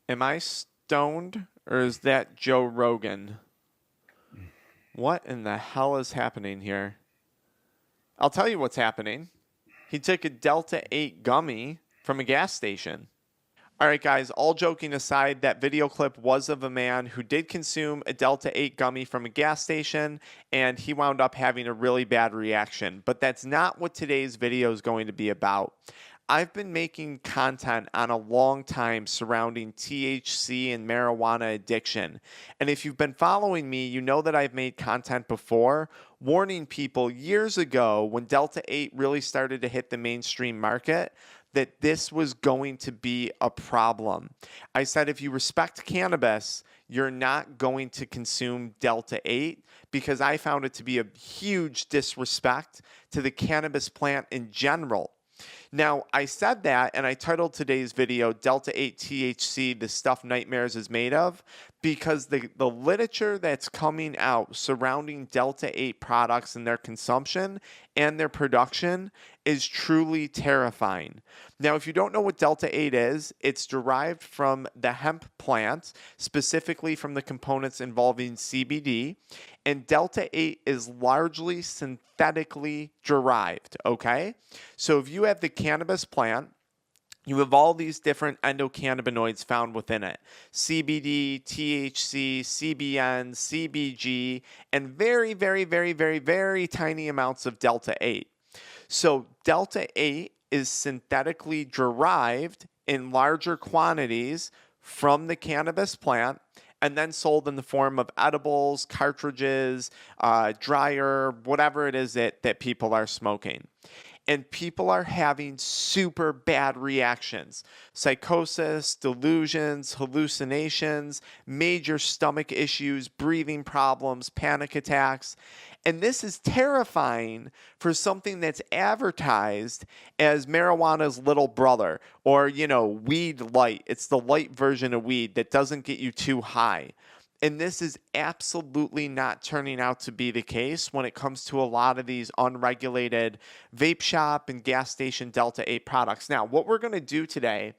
Am I stoned or is that Joe Rogan? What in the hell is happening here? I'll tell you what's happening. He took a Delta 8 gummy from a gas station. All right, guys, all joking aside, that video clip was of a man who did consume a Delta 8 gummy from a gas station, and he wound up having a really bad reaction. But that's not what today's video is going to be about. I've been making content on a long time surrounding THC and marijuana addiction. And if you've been following me, you know that I've made content before warning people years ago when Delta 8 really started to hit the mainstream market that this was going to be a problem. I said if you respect cannabis, you're not going to consume Delta 8 because I found it to be a huge disrespect to the cannabis plant in general. Now, I said that, and I titled today's video, Delta 8 THC, the stuff nightmares is made of, because the literature that's coming out surrounding Delta 8 products and their consumption and their production is truly terrifying. Now, if you don't know what Delta 8 is, it's derived from the hemp plant, specifically from the components involving CBD, and Delta 8 is largely synthetically derived, okay? So if you have the cannabis plant, you have all these different endocannabinoids found within it. CBD, THC, CBN, CBG, and very, very, very, very, very tiny amounts of Delta 8. So Delta 8 is synthetically derived in larger quantities from the cannabis plant and then sold in the form of edibles, cartridges, dryer, whatever it is that people are smoking. And people are having super bad reactions. Psychosis, delusions, hallucinations, major stomach issues, breathing problems, panic attacks. And this is terrifying for something that's advertised as marijuana's little brother or, weed light. It's the light version of weed that doesn't get you too high. And this is absolutely not turning out to be the case when it comes to a lot of these unregulated vape shop and gas station Delta 8 products. Now, what we're going to do today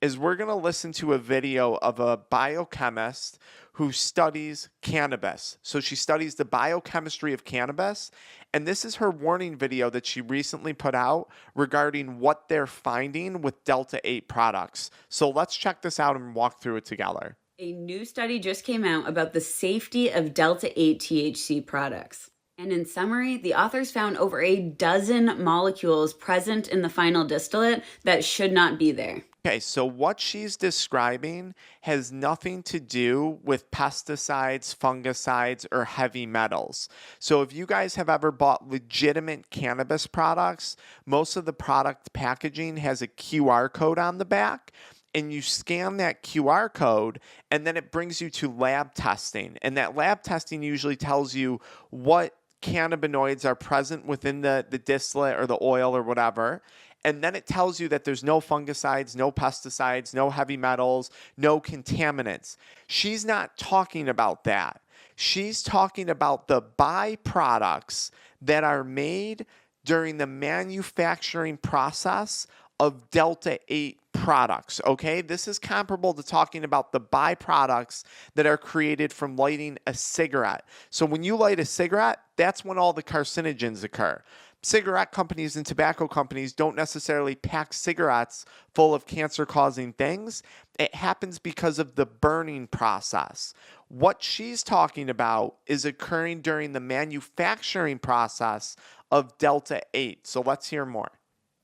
is we're going to listen to a video of a biochemist who studies cannabis. So she studies the biochemistry of cannabis. And this is her warning video that she recently put out regarding what they're finding with Delta 8 products. So let's check this out and walk through it together. A new study just came out about the safety of Delta 8 THC products. And in summary, the authors found over a dozen molecules present in the final distillate that should not be there. Okay, so what she's describing has nothing to do with pesticides, fungicides, or heavy metals. So if you guys have ever bought legitimate cannabis products, most of the product packaging has a QR code on the back. And you scan that QR code, and then it brings you to lab testing. And that lab testing usually tells you what cannabinoids are present within the distillate or the oil or whatever. And then it tells you that there's no fungicides, no pesticides, no heavy metals, no contaminants. She's not talking about that. She's talking about the byproducts that are made during the manufacturing process of Delta 8 products, okay? This is comparable to talking about the byproducts that are created from lighting a cigarette. So when you light a cigarette, that's when all the carcinogens occur. Cigarette companies and tobacco companies don't necessarily pack cigarettes full of cancer-causing things. It happens because of the burning process. What she's talking about is occurring during the manufacturing process of Delta 8. So let's hear more.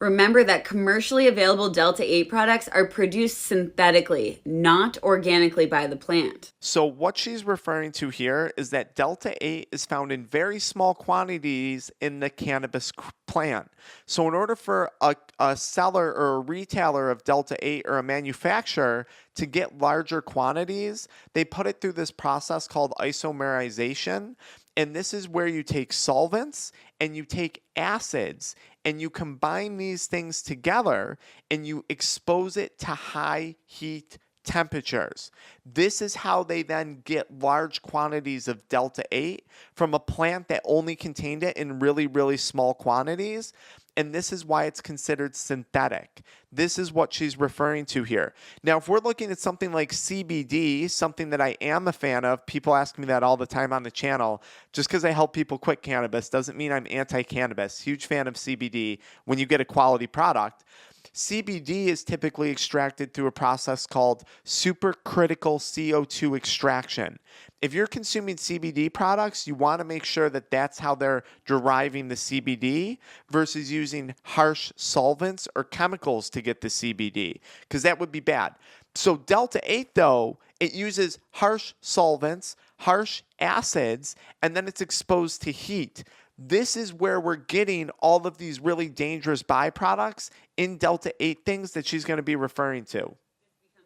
Remember that commercially available Delta 8 products are produced synthetically, not organically by the plant. So what she's referring to here is that Delta 8 is found in very small quantities in the cannabis plant. So in order for a seller or a retailer of Delta 8 or a manufacturer to get larger quantities, they put it through this process called isomerization. And this is where you take solvents and you take acids and you combine these things together and you expose it to high heat temperatures. This is how they then get large quantities of Delta 8 from a plant that only contained it in really, really small quantities. and this is why it's considered synthetic. This is what she's referring to here. Now, if we're looking at something like CBD, something that I am a fan of, people ask me that all the time on the channel. Just because I help people quit cannabis doesn't mean I'm anti-cannabis. Huge fan of CBD when you get a quality product. CBD is typically extracted through a process called supercritical CO2 extraction. If you're consuming CBD products, you want to make sure that that's how they're deriving the CBD versus using harsh solvents or chemicals to get the CBD, because that would be bad. So Delta 8, though, it uses harsh solvents, harsh acids, and then it's exposed to heat. This is where we're getting all of these really dangerous byproducts in Delta 8 things that she's going to be referring to.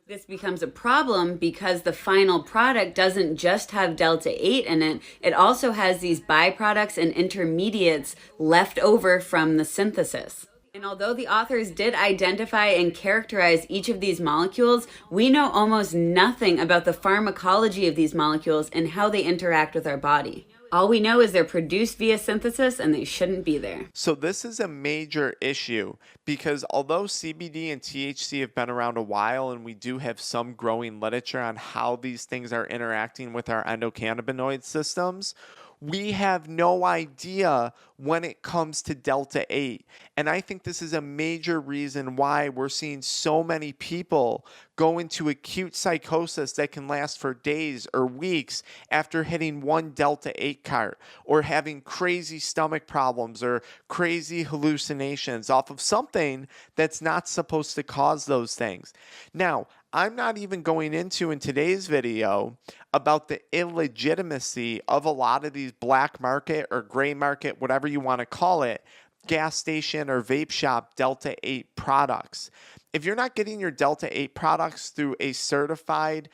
This becomes a problem because the final product doesn't just have Delta 8 in it. It also has these byproducts and intermediates left over from the synthesis. And although the authors did identify and characterize each of these molecules, we know almost nothing about the pharmacology of these molecules and how they interact with our body. All we know is they're produced via synthesis and they shouldn't be there. So this is a major issue because although CBD and THC have been around a while and we do have some growing literature on how these things are interacting with our endocannabinoid systems, we have no idea when it comes to Delta 8. And I think this is a major reason why we're seeing so many people go into acute psychosis that can last for days or weeks after hitting one Delta 8 cart, or having crazy stomach problems or crazy hallucinations off of something that's not supposed to cause those things. Now, I'm not even going into in today's video about the illegitimacy of a lot of these black market or gray market, whatever you want to call it, gas station or vape shop Delta 8 products. If you're not getting your Delta 8 products through a certified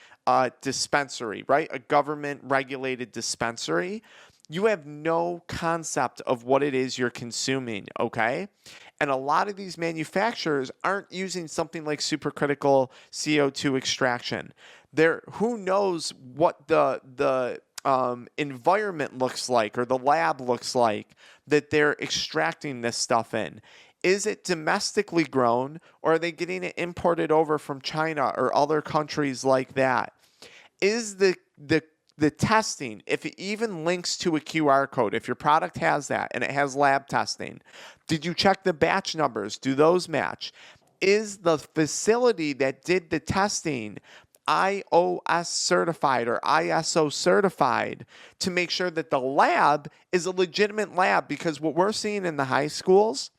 dispensary, right, a government regulated dispensary, you have no concept of what it is you're consuming, okay? And a lot of these manufacturers aren't using something like supercritical CO2 extraction. Who knows what the environment looks like or the lab looks like that they're extracting this stuff in. Is it domestically grown, or are they getting it imported over from China or other countries like that? Is the testing, if it even links to a QR code, if your product has that and it has lab testing, did you check the batch numbers? Do those match? Is the facility that did the testing iOS certified or ISO certified to make sure that the lab is a legitimate lab? Because what we're seeing in the high schools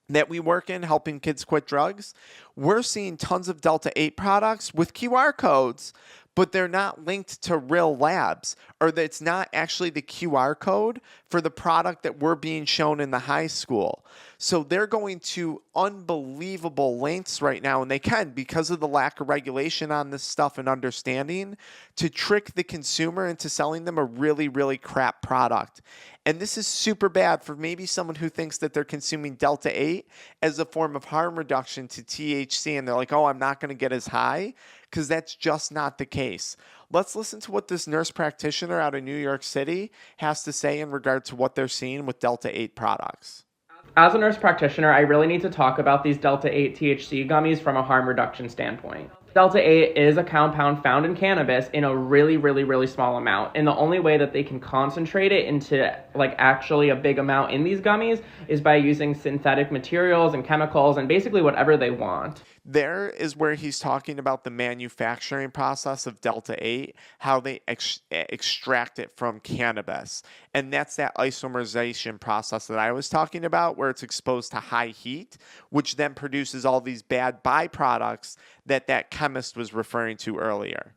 that we work in helping kids quit drugs, we're seeing tons of Delta 8 products with QR codes, but they're not linked to real labs, or that it's not actually the QR code for the product that we're being shown in the high school. So they're going to unbelievable lengths right now, and they can, because of the lack of regulation on this stuff and understanding, to trick the consumer into selling them a really, really crap product. And this is super bad for maybe someone who thinks that they're consuming Delta 8 as a form of harm reduction to THC, and they're like, oh, I'm not going to get as high, because that's just not the case. Let's listen to what this nurse practitioner out of New York City has to say in regard to what they're seeing with Delta 8 products. As a nurse practitioner, I really need to talk about these Delta 8 THC gummies from a harm reduction standpoint. Delta 8 is a compound found in cannabis in a really, really, really small amount. And the only way that they can concentrate it into actually a big amount in these gummies is by using synthetic materials and chemicals and basically whatever they want. There is where he's talking about the manufacturing process of Delta 8, how they extract it from cannabis. And that's that isomerization process that I was talking about, where it's exposed to high heat, which then produces all these bad byproducts that chemist was referring to earlier.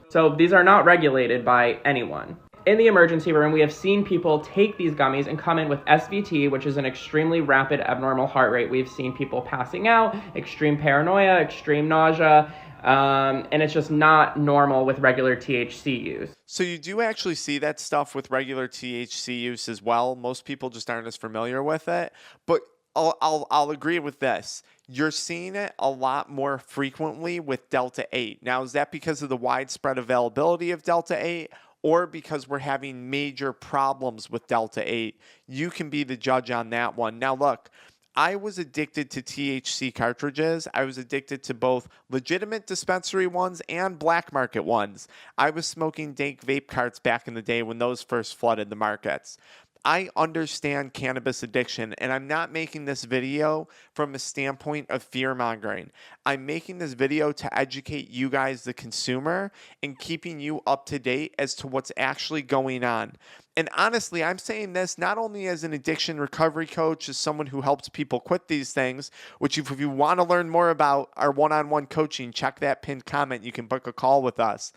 So these are not regulated by anyone. In the emergency room, we have seen people take these gummies and come in with SVT, which is an extremely rapid abnormal heart rate. We've seen people passing out, extreme paranoia, extreme nausea, and it's just not normal with regular THC use. So you do actually see that stuff with regular THC use as well. Most people just aren't as familiar with it, but I'll agree with this. You're seeing it a lot more frequently with Delta 8. Now, is that because of the widespread availability of Delta 8? Or because we're having major problems with Delta 8? You can be the judge on that one. Now, look, I was addicted to THC cartridges. I was addicted to both legitimate dispensary ones and black market ones. I was smoking dank vape carts back in the day when those first flooded the markets. I understand cannabis addiction, and I'm not making this video from a standpoint of fear mongering. I'm making this video to educate you guys, the consumer, and keeping you up to date as to what's actually going on. And honestly, I'm saying this not only as an addiction recovery coach, as someone who helps people quit these things, which if you want to learn more about our one-on-one coaching, check that pinned comment. You can book a call with us.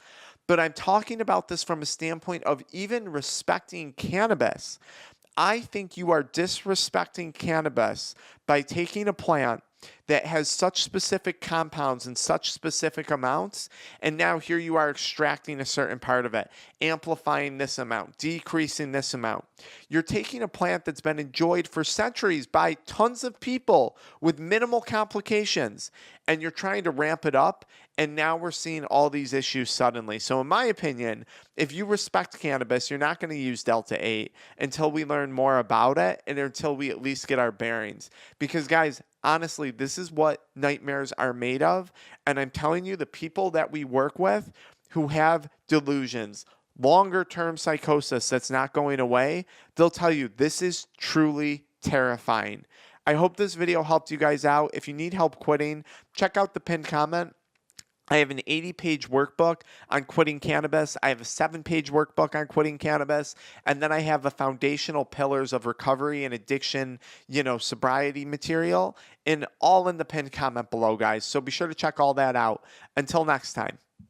But I'm talking about this from a standpoint of even respecting cannabis. I think you are disrespecting cannabis by taking a plant that has such specific compounds in such specific amounts, and now here you are extracting a certain part of it, amplifying this amount, decreasing this amount. You're taking a plant that's been enjoyed for centuries by tons of people with minimal complications, and you're trying to ramp it up, and now we're seeing all these issues suddenly. So in my opinion, if you respect cannabis, you're not going to use Delta 8 until we learn more about it and until we at least get our bearings. Because guys, honestly, this is what nightmares are made of. And I'm telling you, the people that we work with who have delusions, longer term psychosis that's not going away, they'll tell you this is truly terrifying. I hope this video helped you guys out. If you need help quitting, check out the pinned comment. I have an 80-page workbook on quitting cannabis. I have a 7-page workbook on quitting cannabis. And then I have a foundational pillars of recovery and addiction, sobriety material, and all in the pinned comment below, guys. So be sure to check all that out. Until next time.